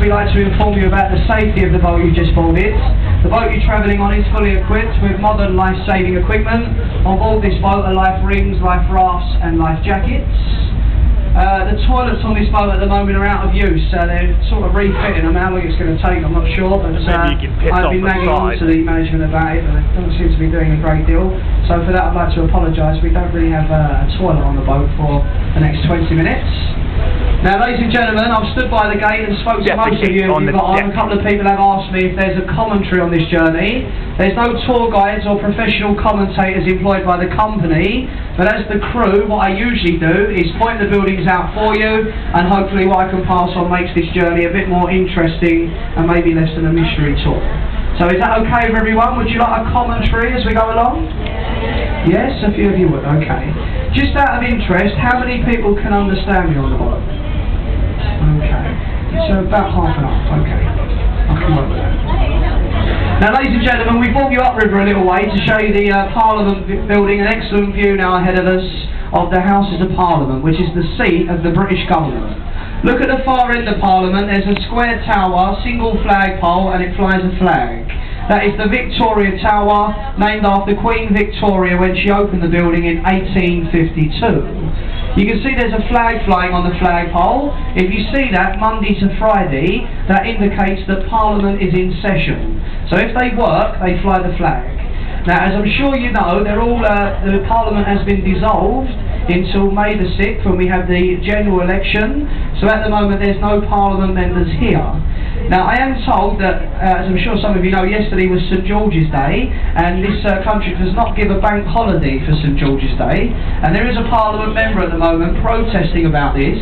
we like to inform you about the safety of the boat you just boarded. The boat you're travelling on is fully equipped with modern life-saving equipment. On board this boat are life rings, life rafts and life jackets. The toilets on this boat at the moment are out of use, so they're sort of refitting them. How long it's going to take, I'm not sure, but I've been nagging on to the management about it, but they don't seem to be doing a great deal. So for that I'd like to apologise. We don't really have a toilet on the boat for the next 20 minutes. Now, ladies and gentlemen, I've stood by the gate and spoke to most of you as you got on. A couple of people have asked me if there's a commentary on this journey. There's no tour guides or professional commentators employed by the company, but as the crew, what I usually do is point the buildings out for you, and hopefully what I can pass on makes this journey a bit more interesting and maybe less than a mystery tour. So is that okay with everyone? Would you like a commentary as we go along? Yes, a few of you would, okay. Just out of interest, how many people can understand me on the boat? Okay, so about half and half, okay. I'll come over there. Now, ladies and gentlemen, we brought you upriver a little way to show you the Parliament building, an excellent view now ahead of us of the Houses of Parliament, which is the seat of the British government. Look at the far end of Parliament, there's a square tower, single flagpole, and it flies a flag. That is the Victoria Tower, named after Queen Victoria when she opened the building in 1852. You can see there's a flag flying on the flagpole. If you see that Monday to Friday, that indicates that Parliament is in session. So if they work, they fly the flag. Now, as I'm sure you know, the Parliament has been dissolved until May the 6th when we have the general election. So at the moment there's no Parliament members here. Now, I am told that, as I'm sure some of you know, yesterday was St George's Day, and this country does not give a bank holiday for St George's Day, and there is a Parliament member at the moment protesting about this,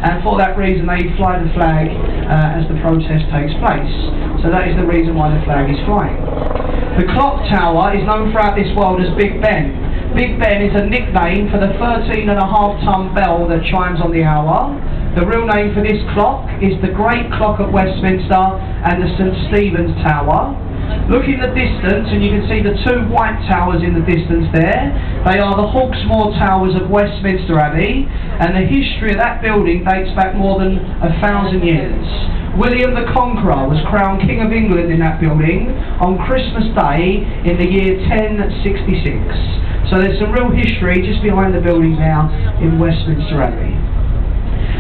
and for that reason they fly the flag as the protest takes place. So that is the reason why the flag is flying. The clock tower is known throughout this world as Big Ben. Big Ben is a nickname for the 13.5-ton bell that chimes on the hour. The real name for this clock is the Great Clock at Westminster and the St Stephen's Tower. Look in the distance and you can see the two white towers in the distance there. They are the Hawksmoor Towers of Westminster Abbey, and the history of that building dates back more than 1,000 years. William the Conqueror was crowned King of England in that building on Christmas Day in the year 1066. So there's some real history just behind the building now in Westminster Abbey.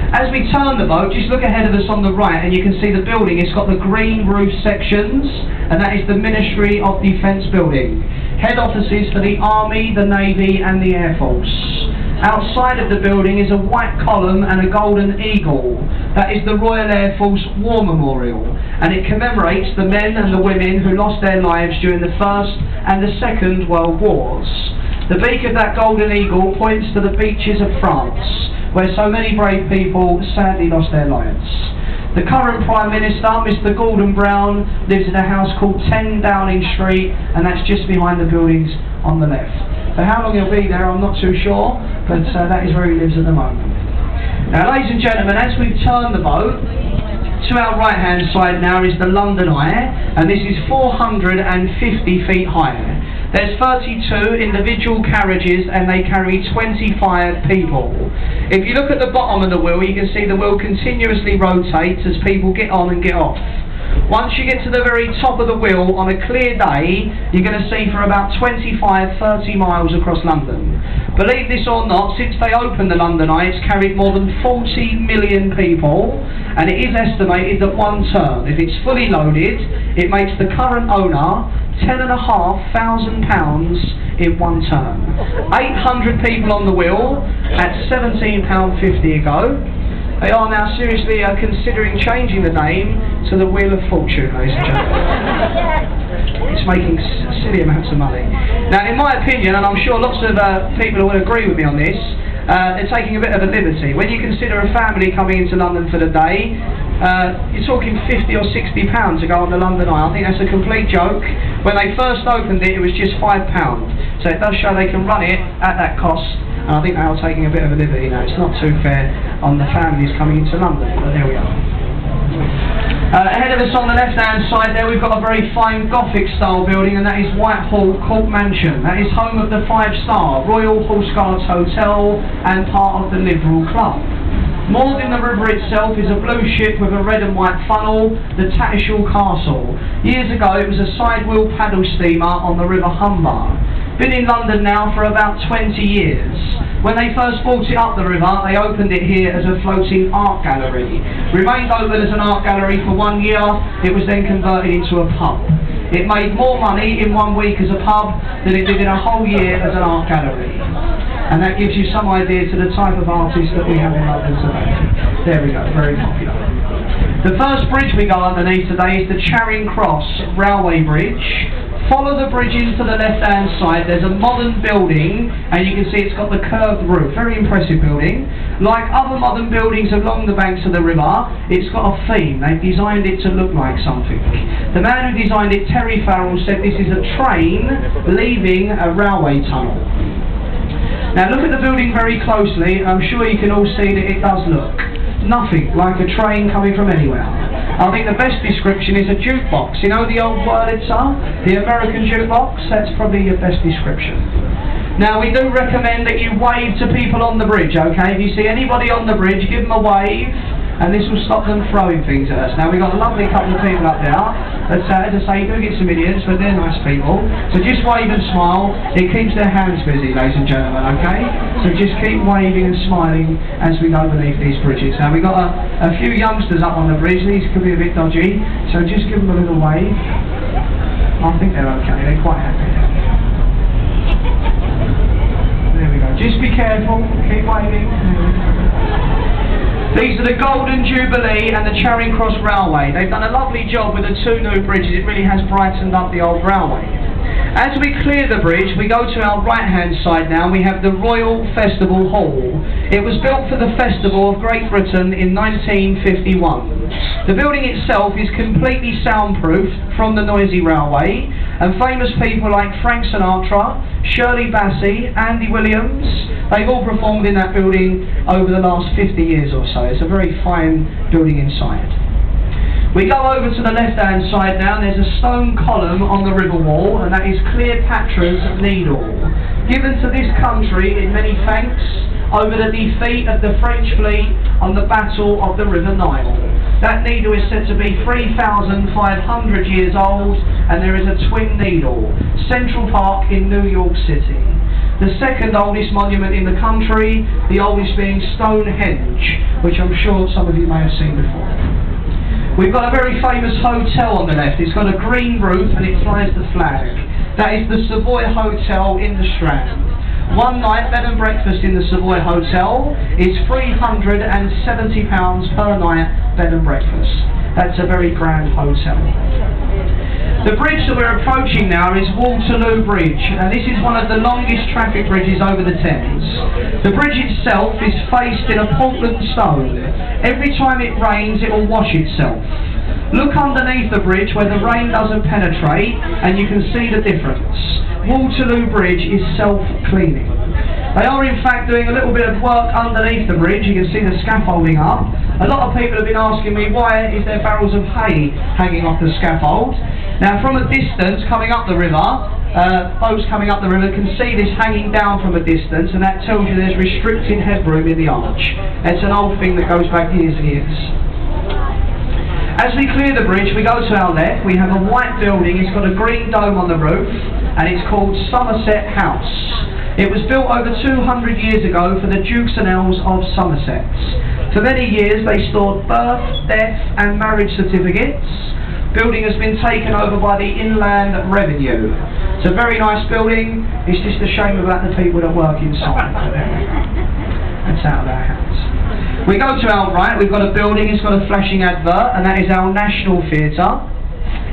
As we turn the boat, just look ahead of us on the right and you can see the building. It's got the green roof sections, and that is the Ministry of Defence building. Head offices for the Army, the Navy and the Air Force. Outside of the building is a white column and a golden eagle. That is the Royal Air Force War Memorial, and it commemorates the men and the women who lost their lives during the First and the Second World Wars. The beak of that golden eagle points to the beaches of France, where so many brave people sadly lost their lives. The current Prime Minister, Mr Gordon Brown, lives in a house called 10 Downing Street, and that's just behind the buildings on the left. For how long he'll be there, I'm not too sure, but that is where he lives at the moment. Now, ladies and gentlemen, as we turn the boat, to our right hand side now is the London Eye, and this is 450 feet high. There's 32 individual carriages and they carry 25 people. If you look at the bottom of the wheel, you can see the wheel continuously rotates as people get on and get off. Once you get to the very top of the wheel on a clear day, you're going to see for about 25-30 miles across London. Believe this or not, since they opened the London Eye, it's carried more than 40 million people, and it is estimated that one turn, if it's fully loaded, it makes the current owner £10,500 in one turn. 800 people on the wheel at £17.50 a go. They are now seriously considering changing the name to the Wheel of Fortune, ladies and gentlemen. It's making silly amounts of money. Now, in my opinion, and I'm sure lots of people will agree with me on this, they're taking a bit of a liberty. When you consider a family coming into London for the day, you're talking £50 or £60 to go on the London Eye. I think that's a complete joke. When they first opened it, it was just £5. So it does show they can run it at that cost. And I think they are taking a bit of a liberty now. It's not too fair on the families coming into London, but there we are. Ahead of us on the left-hand side there, we've got a very fine Gothic-style building, and that is Whitehall Court Mansion. That is home of the 5-star Royal Horse Guards Hotel and part of the Liberal Club. Moored in the river itself is a blue ship with a red and white funnel, the Tattershall Castle. Years ago it was a side-wheel paddle steamer on the River Humber. Been in London now for about 20 years. When they first brought it up the river, they opened it here as a floating art gallery. Remained open as an art gallery for 1 year, it was then converted into a pub. It made more money in 1 week as a pub than it did in a whole year as an art gallery. And that gives you some idea to the type of artists that we have in London today. There we go, very popular. The first bridge we go underneath today is the Charing Cross Railway Bridge. Follow the bridge into the left-hand side. There's a modern building, and you can see it's got the curved roof. Very impressive building. Like other modern buildings along the banks of the river, it's got a theme. They've designed it to look like something. The man who designed it, Terry Farrell, said this is a train leaving a railway tunnel. Now look at the building very closely. I'm sure you can all see that it does look nothing like a train coming from anywhere. I think the best description is a jukebox. You know the old Wurlitzer? The American jukebox? That's probably your best description. Now we do recommend that you wave to people on the bridge, okay? If you see anybody on the bridge, give them a wave, and this will stop them throwing things at us. Now we've got a lovely couple of people up there. As I say, you do get some idiots, but they're nice people. So just wave and smile. It keeps their hands busy, ladies and gentlemen, okay? So just keep waving and smiling as we go beneath these bridges. Now we've got a few youngsters up on the bridge. These could be a bit dodgy, so just give them a little wave. I think they're okay. They're quite happy. There we go. Just be careful. Keep waving. These are the Golden Jubilee and the Charing Cross Railway. They've done a lovely job with the two new bridges. It really has brightened up the old railway. As we clear the bridge, we go to our right-hand side now. We have the Royal Festival Hall. It was built for the Festival of Great Britain in 1951. The building itself is completely soundproofed from the noisy railway, and famous people like Frank Sinatra, Shirley Bassey, Andy Williams, they've all performed in that building over the last 50 years or so. It's a very fine building inside. We go over to the left-hand side now, and there's a stone column on the river wall, and that is Cleopatra's Needle, given to this country in many thanks over the defeat of the French fleet on the Battle of the River Nile. That needle is said to be 3,500 years old, and there is a twin needle, Central Park in New York City. The second oldest monument in the country, the oldest being Stonehenge, which I'm sure some of you may have seen before. We've got a very famous hotel on the left. It's got a green roof and it flies the flag. That is the Savoy Hotel in the Strand. One night bed and breakfast in the Savoy Hotel is £370 per night bed and breakfast. That's a very grand hotel. The bridge that we're approaching now is Waterloo Bridge, and this is one of the longest traffic bridges over the Thames. The bridge itself is faced in a Portland stone. Every time it rains it will wash itself. Look underneath the bridge where the rain doesn't penetrate and you can see the difference. Waterloo Bridge is self-cleaning. They are in fact doing a little bit of work underneath the bridge. You can see the scaffolding up. A lot of people have been asking me, why is there barrels of hay hanging off the scaffold? Now from a distance coming up the river, boats coming up the river can see this hanging down from a distance, and that tells you there's restricted headroom in the arch. It's an old thing that goes back years and years. As we clear the bridge, we go to our left. We have a white building. It's got a green dome on the roof, and it's called Somerset House. It was built over 200 years ago for the Dukes and Earls of Somerset. For many years they stored birth, death and marriage certificates. Building has been taken over by the Inland Revenue. It's a very nice building. It's just a shame about the people that work inside. That's out of our hands. We go to our right, we've got a building, it's got a flashing advert, and that is our National Theatre.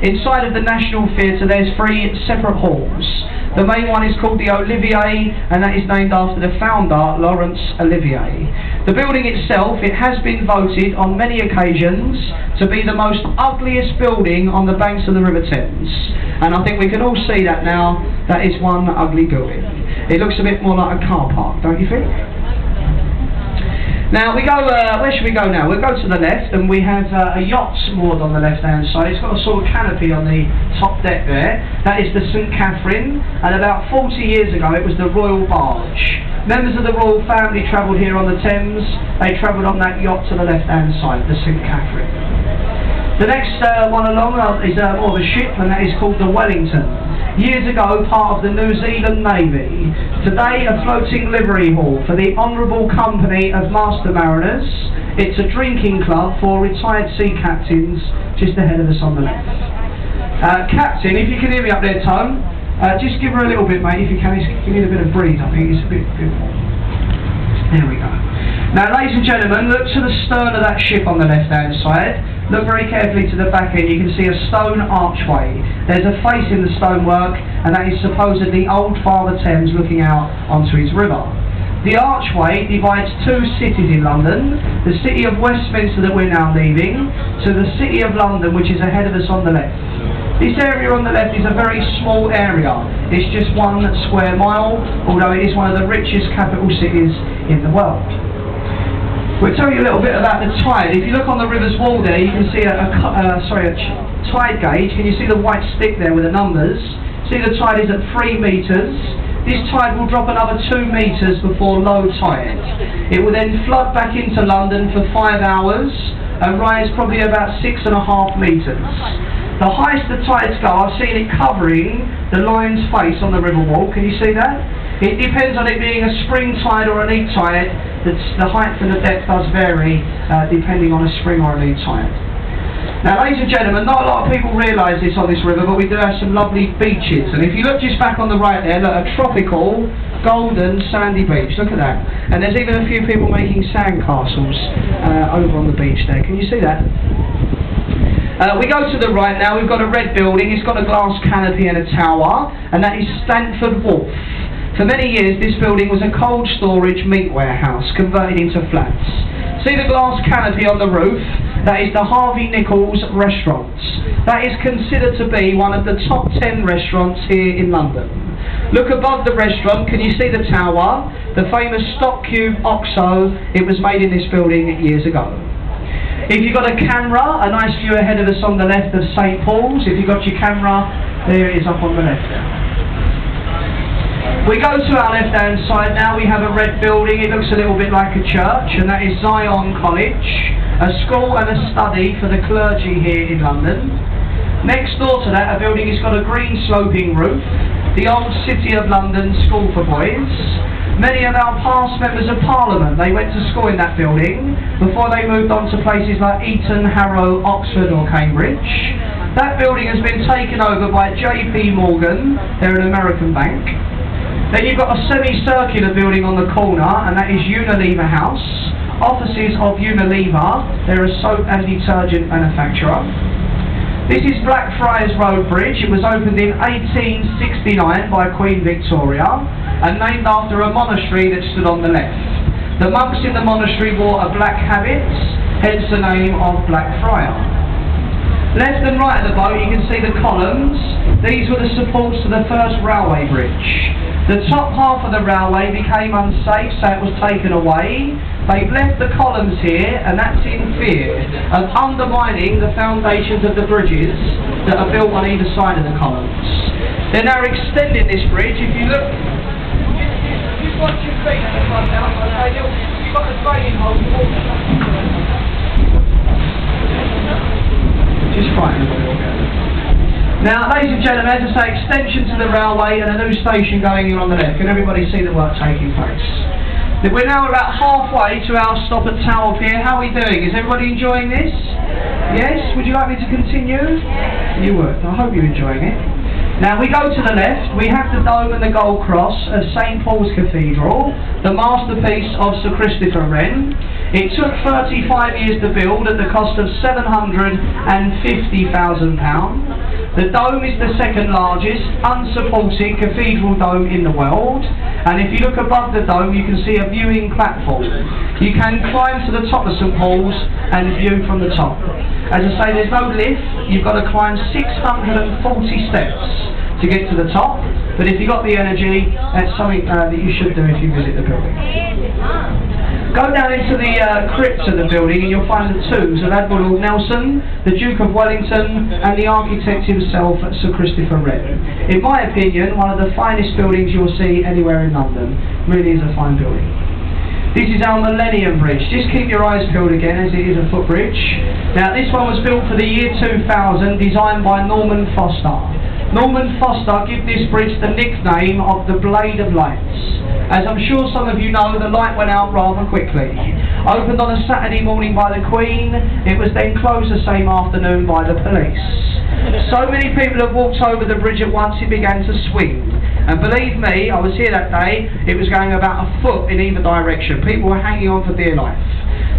Inside of the National Theatre there's 3 separate halls. The main one is called the Olivier, and that is named after the founder, Laurence Olivier. The building itself, it has been voted on many occasions to be the most ugliest building on the banks of the River Thames. And I think we can all see that now. That is one ugly building. It looks a bit more like a car park, don't you think? Now we go, where should we go now? We'll go to the left, and we have a yacht moored on the left hand side. It's got a sort of canopy on the top deck there. That is the St. Catherine, and about 40 years ago it was the Royal Barge. Members of the royal family travelled here on the Thames. They travelled on that yacht to the left-hand side, the St Catherine. The next one along is more of a ship, and that is called the Wellington. Years ago, part of the New Zealand Navy. Today, a floating livery hall for the Honourable Company of Master Mariners. It's a drinking club for retired sea captains, just ahead of us on the left. Captain, if you can hear me up there, Tone, just give her a little bit, mate, if you can. You need a bit of breeze, I think. It's a bit warm. There we go. Now, ladies and gentlemen, look to the stern of that ship on the left-hand side. Look very carefully to the back end. You can see a stone archway. There's a face in the stonework, and that is supposedly old Father Thames looking out onto his river. The archway divides two cities in London, the city of Westminster that we're now leaving, to the city of London, which is ahead of us on the left. This area on the left is a very small area. It's just 1 square mile, although it is one of the richest capital cities in the world. We'll tell you a little bit about the tide. If you look on the river's wall there, you can see a tide gauge. Can you see the white stick there with the numbers? See, the tide is at 3 metres. This tide will drop another 2 metres before low tide. It will then flood back into London for 5 hours and rise probably about 6.5 metres. The highest the tides go, I've seen it covering the lion's face on the river wall. Can you see that? It depends on it being a spring tide or an ebb tide. The height and the depth does vary depending on a spring or an ebb tide. Now, ladies and gentlemen, not a lot of people realise this on this river, but we do have some lovely beaches. And if you look just back on the right there, look, a tropical, golden, sandy beach. Look at that. And there's even a few people making sandcastles over on the beach there. Can you see that? We go to the right now. We've got a red building. It's got a glass canopy and a tower, and that is Stanford Wharf. For many years, this building was a cold storage meat warehouse converted into flats. See the glass canopy on the roof? That is the Harvey Nichols restaurants. That is considered to be one of the top 10 restaurants here in London. Look above the restaurant, can you see the tower? The famous Stock Cube OXO, it was made in this building years ago. If you've got a camera, a nice view ahead of us on the left of St Paul's. If you've got your camera, there it is up on the left there. We go to our left-hand side now. We have a red building. It looks a little bit like a church, and that is Zion College, a school and a study for the clergy here in London. Next door to that, a building has got a green sloping roof, the old City of London School for Boys. Many of our past members of Parliament, they went to school in that building before they moved on to places like Eton, Harrow, Oxford or Cambridge. That building has been taken over by JP Morgan. They're an American bank. Then you've got a semicircular building on the corner, and that is Unilever House, offices of Unilever. They're a soap and detergent manufacturer. This is Blackfriars Road Bridge. It was opened in 1869 by Queen Victoria and named after a monastery that stood on the left. The monks in the monastery wore a black habit, hence the name of Blackfriar. Left and right of the boat you can see the columns. These were the supports to the first railway bridge. The top half of the railway became unsafe, so it was taken away. They've left the columns here, and that's in fear of undermining the foundations of the bridges that are built on either side of the columns. They're now extending this bridge. If you look, just watch your feet at the front now. You've got the training hole. Just frightened a little bit. Now, ladies and gentlemen, as I say, extension to the railway and a new station going here on the left. Can everybody see the work taking place? We're now about halfway to our stop at Tower Pier. How are we doing? Is everybody enjoying this? Yes? Would you like me to continue? You would. I hope you're enjoying it. Now, we go to the left. We have the dome and the gold cross of St Paul's Cathedral, the masterpiece of Sir Christopher Wren. It took 35 years to build at the cost of £750,000. The dome is the second largest unsupported cathedral dome in the world, and if you look above the dome you can see a viewing platform. You can climb to the top of St Paul's and view from the top. As I say, there's no lift. You've got to climb 640 steps to get to the top, but if you've got the energy, that's something that you should do if you visit the building. Go down into the crypt of the building and you'll find the tombs of Admiral Lord Nelson, the Duke of Wellington and the architect himself, Sir Christopher Wren. In my opinion, one of the finest buildings you'll see anywhere in London. Really is a fine building. This is our Millennium Bridge. Just keep your eyes peeled again, as it is a footbridge. Now this one was built for the year 2000, designed by Norman Foster. Norman Foster gave this bridge the nickname of the Blade of Lights. As I'm sure some of you know, the light went out rather quickly. Opened on a Saturday morning by the Queen, it was then closed the same afternoon by the police. So many people have walked over the bridge at once it began to swing. And believe me, I was here that day, it was going about a foot in either direction. People were hanging on for dear life.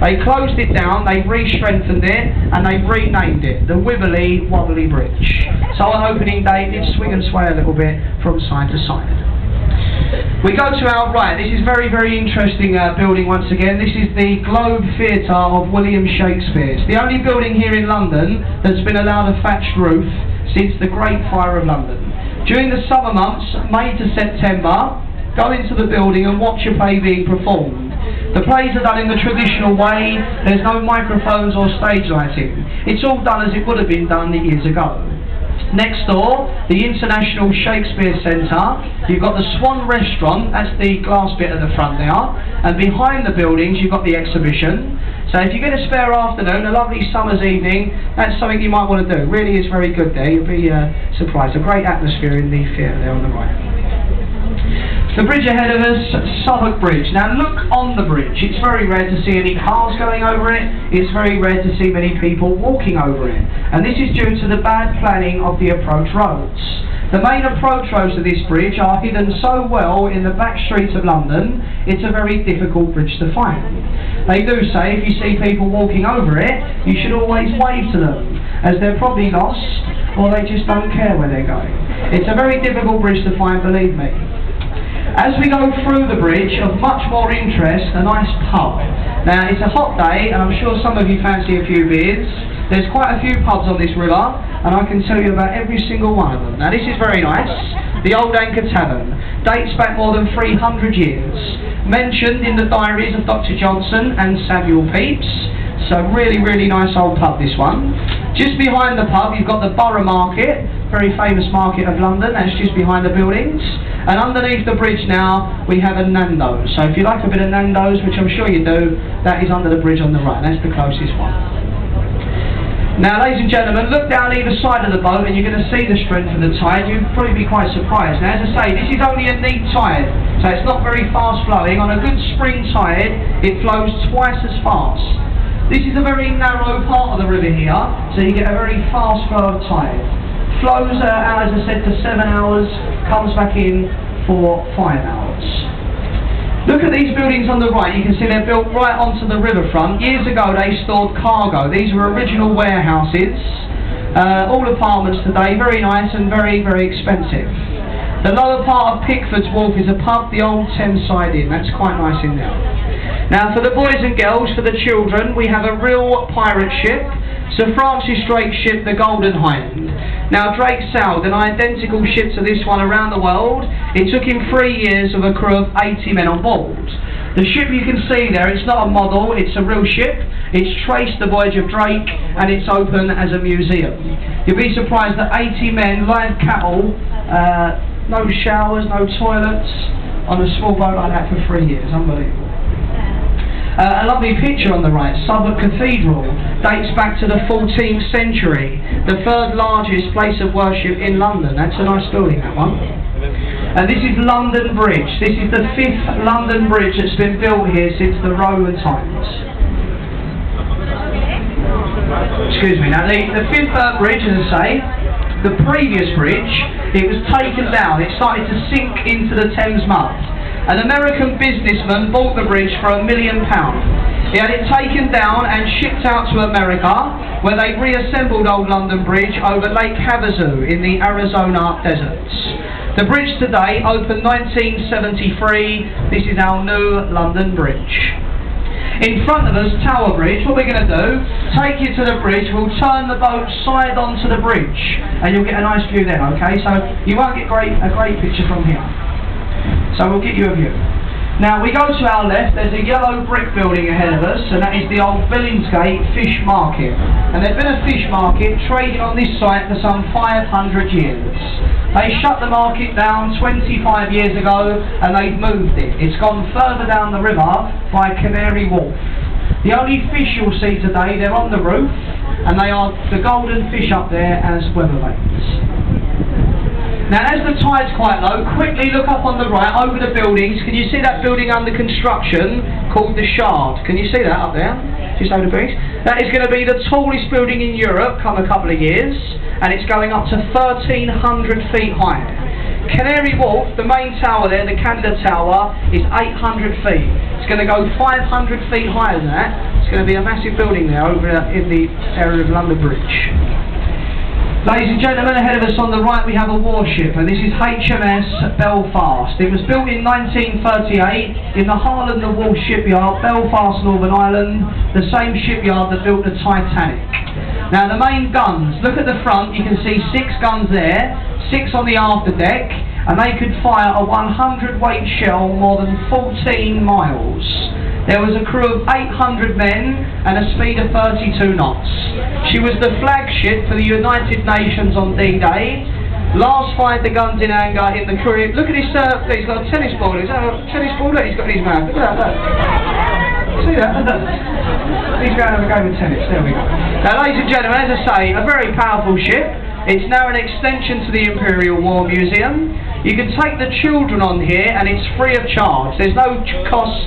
They closed it down, they re-strengthened it, and they renamed it the Wibbly Wobbly Bridge. So on opening day, it did swing and sway a little bit from side to side. We go to our right. This is very, very interesting building once again. This is the Globe Theatre of William Shakespeare. It's the only building here in London that's been allowed a thatched roof since the Great Fire of London. During the summer months, May to September, go into the building and watch a play being performed. The plays are done in the traditional way. There's no microphones or stage lighting. It's all done as it would have been done years ago. Next door, the International Shakespeare Centre, you've got the Swan Restaurant, that's the glass bit at the front there, and behind the buildings you've got the exhibition. So if you get a spare afternoon, a lovely summer's evening, that's something you might want to do. Really is very good there, you'll be surprised. A great atmosphere in the theatre there on the right. The bridge ahead of us, Southwark Bridge. Now look on the bridge. It's very rare to see any cars going over it. It's very rare to see many people walking over it. And this is due to the bad planning of the approach roads. The main approach roads to this bridge are hidden so well in the back streets of London, it's a very difficult bridge to find. They do say if you see people walking over it, you should always wave to them, as they're probably lost or they just don't care where they're going. It's a very difficult bridge to find, believe me. As we go through the bridge, of much more interest, a nice pub. Now, it's a hot day, and I'm sure some of you fancy a few beers. There's quite a few pubs on this river, and I can tell you about every single one of them. Now, this is very nice. The Old Anchor Tavern dates back more than 300 years. Mentioned in the diaries of Dr. Johnson and Samuel Pepys. So really, really nice old pub, this one. Just behind the pub, you've got the Borough Market, very famous market of London. That's just behind the buildings. And underneath the bridge now, we have a Nando's. So if you like a bit of Nando's, which I'm sure you do, that is under the bridge on the right. That's the closest one. Now, ladies and gentlemen, look down either side of the boat and you're going to see the strength of the tide. You'd probably be quite surprised. Now, as I say, this is only a neat tide, so it's not very fast flowing. On a good spring tide, it flows twice as fast. This is a very narrow part of the river here, so you get a very fast flow of tide. Flows out, as I said, for 7 hours, comes back in for 5 hours. Look at these buildings on the right. You can see they're built right onto the riverfront. Years ago they stored cargo. These were original warehouses. All apartments today, very nice and very, very expensive. The lower part of Pickford's Wharf is a pub, the old Thames Side Inn. That's quite nice in there. Now for the boys and girls, for the children, we have a real pirate ship. Sir Francis Drake's ship, the Golden Hind. Now Drake sailed an identical ship to this one around the world. It took him 3 years with a crew of 80 men on board. The ship you can see there, it's not a model, it's a real ship. It's traced the voyage of Drake and it's open as a museum. You'll be surprised that 80 men, live cattle, no showers, no toilets, on a small boat like that for 3 years. Unbelievable. A lovely picture on the right, Southwark Cathedral, dates back to the 14th century, the third largest place of worship in London. That's a nice building, that one. And this is London Bridge. This is the 5th London Bridge that's been built here since the Roman times. Excuse me. Now the 5th bridge, as I say, the previous bridge, it was taken down. It started to sink into the Thames mud. An American businessman bought the bridge for £1 million. He had it taken down and shipped out to America, where they reassembled Old London Bridge over Lake Havasu in the Arizona deserts. The bridge today opened 1973. This is our new London Bridge. In front of us, Tower Bridge. What we're going to do, take you to the bridge, we'll turn the boat side onto the bridge, and you'll get a nice view then, okay? So you won't get a great picture from here. So we'll get you a view. Now we go to our left, there's a yellow brick building ahead of us, and that is the old Billingsgate Fish Market. And there's been a fish market trading on this site for some 500 years. They shut the market down 25 years ago and they've moved it. It's gone further down the river by Canary Wharf. The only fish you'll see today, they're on the roof, and they are the golden fish up there as weathervanes. Now as the tide's quite low, quickly look up on the right over the buildings. Can you see that building under construction called the Shard? Can you see that up there? Just over the buildings. That is going to be the tallest building in Europe come a couple of years, and it's going up to 1,300 feet high. Canary Wharf, the main tower there, the Canada Tower, is 800 feet. It's going to go 500 feet higher than that. It's going to be a massive building there over in the area of London Bridge. Ladies and gentlemen, ahead of us on the right we have a warship, and this is HMS Belfast. It was built in 1938 in the Harland and Wolff shipyard, Belfast, Northern Ireland, the same shipyard that built the Titanic. Now the main guns, look at the front, you can see 6 guns there, 6 on the after deck, and they could fire a 100 weight shell more than 14 miles. There was a crew of 800 men and a speed of 32 knots. She was the flagship for the United Nations on D-Day. Last fired the guns in anger in the crew. Look at his, he's got a tennis ball. Is that a tennis ball that he's got in his mouth? Look at that, look. See that? He's going to have a game of tennis. There we go. Now, ladies and gentlemen, as I say, a very powerful ship. It's now an extension to the Imperial War Museum. You can take the children on here and it's free of charge. There's no cost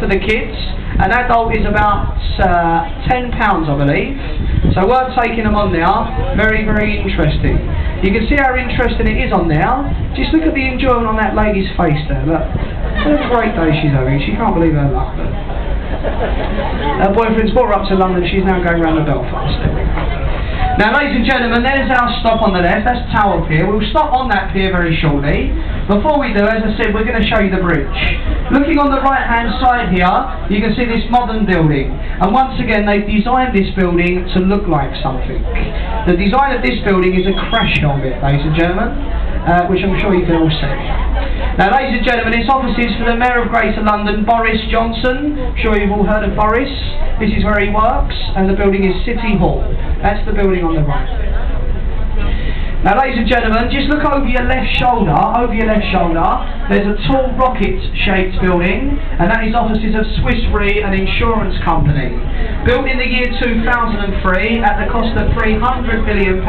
for the kids. An adult is about £10, I believe. So worth taking them on now. Very, very interesting. You can see how interesting it is on now. Just look at the enjoyment on that lady's face there. Look. What a great day she's having. She can't believe her luck. Her boyfriend's brought her up to London. She's now going round to Belfast. There we go. Now ladies and gentlemen, there's our stop on the left, that's Tower Pier. We'll stop on that pier very shortly. Before we do, as I said, we're going to show you the bridge. Looking on the right hand side here, you can see this modern building. And once again, they've designed this building to look like something. The design of this building is a crash helmet, ladies and gentlemen, which I'm sure you can all see. Now ladies and gentlemen, it's offices for the Mayor of Greater London, Boris Johnson. I'm sure you've all heard of Boris. This is where he works, and the building is City Hall. That's the building on the right. Now ladies and gentlemen, just look over your left shoulder, there's a tall rocket-shaped building, and that is offices of Swiss Re, an insurance company. Built in the year 2003, at the cost of £300 million,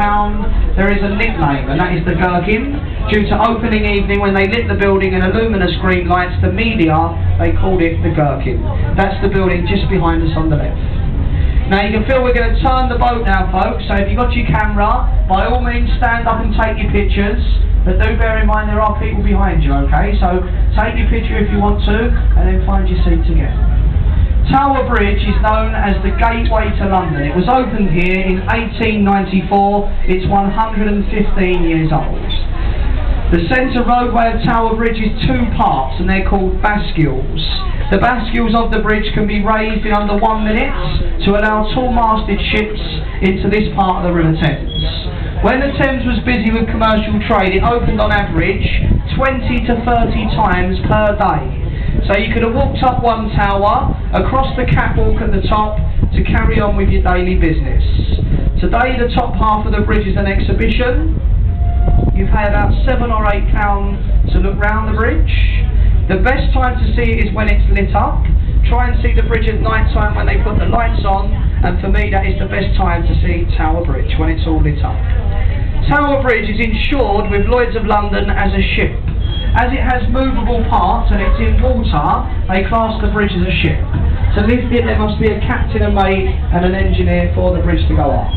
there is a nickname, and that is the Gherkin. Due to opening evening, when they lit the building in luminous green lights, the media, they called it the Gherkin. That's the building just behind us on the left. Now you can feel we're going to turn the boat now, folks, so if you've got your camera, by all means stand up and take your pictures, but do bear in mind there are people behind you, okay? So take your picture if you want to, and then find your seats again. Tower Bridge is known as the gateway to London. It was opened here in 1894, it's 115 years old. The centre roadway of Tower Bridge is 2 parts, and they're called bascules. The bascules of the bridge can be raised in under 1 minute to allow tall-masted ships into this part of the River Thames. When the Thames was busy with commercial trade, it opened on average 20 to 30 times per day. So you could have walked up one tower, across the catwalk at the top, to carry on with your daily business. Today the top half of the bridge is an exhibition. You pay about £7 or £8 to look round the bridge. The best time to see it is when it's lit up. Try and see the bridge at night time when they put the lights on, and for me that is the best time to see Tower Bridge, when it's all lit up. Tower Bridge is insured with Lloyd's of London as a ship. As it has movable parts and it's in water, they class the bridge as a ship. To lift it there must be a captain, a mate and an engineer for the bridge to go up.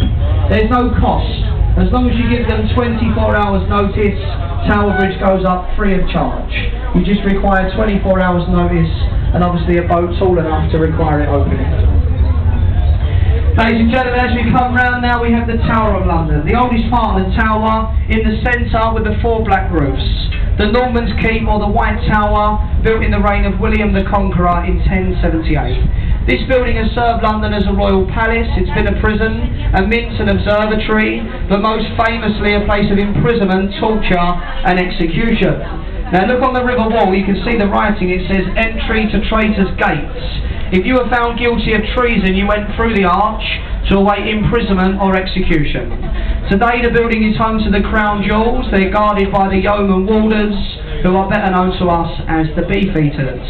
There's no cost. As long as you give them 24 hours notice, Tower Bridge goes up free of charge. You just require 24 hours notice, and obviously a boat tall enough to require it opening. Ladies and gentlemen, as we come round now, we have the Tower of London, the oldest part of the tower, in the centre with the 4 black roofs. The Norman's Keep, or the White Tower, built in the reign of William the Conqueror in 1078. This building has served London as a royal palace, it's been a prison, a mint and observatory, but most famously a place of imprisonment, torture and execution. Now look on the river wall, you can see the writing, it says entry to Traitors' Gates. If you were found guilty of treason, you went through the arch to await imprisonment or execution. Today the building is home to the Crown Jewels. They're guarded by the yeoman warders, who are better known to us as the Beefeaters.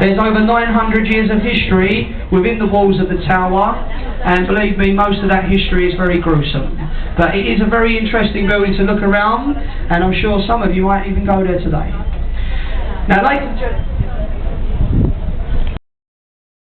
There's over 900 years of history within the walls of the tower, and believe me, most of that history is very gruesome. But it is a very interesting building to look around, and I'm sure some of you might even go there today. Now, ladies and gentlemen,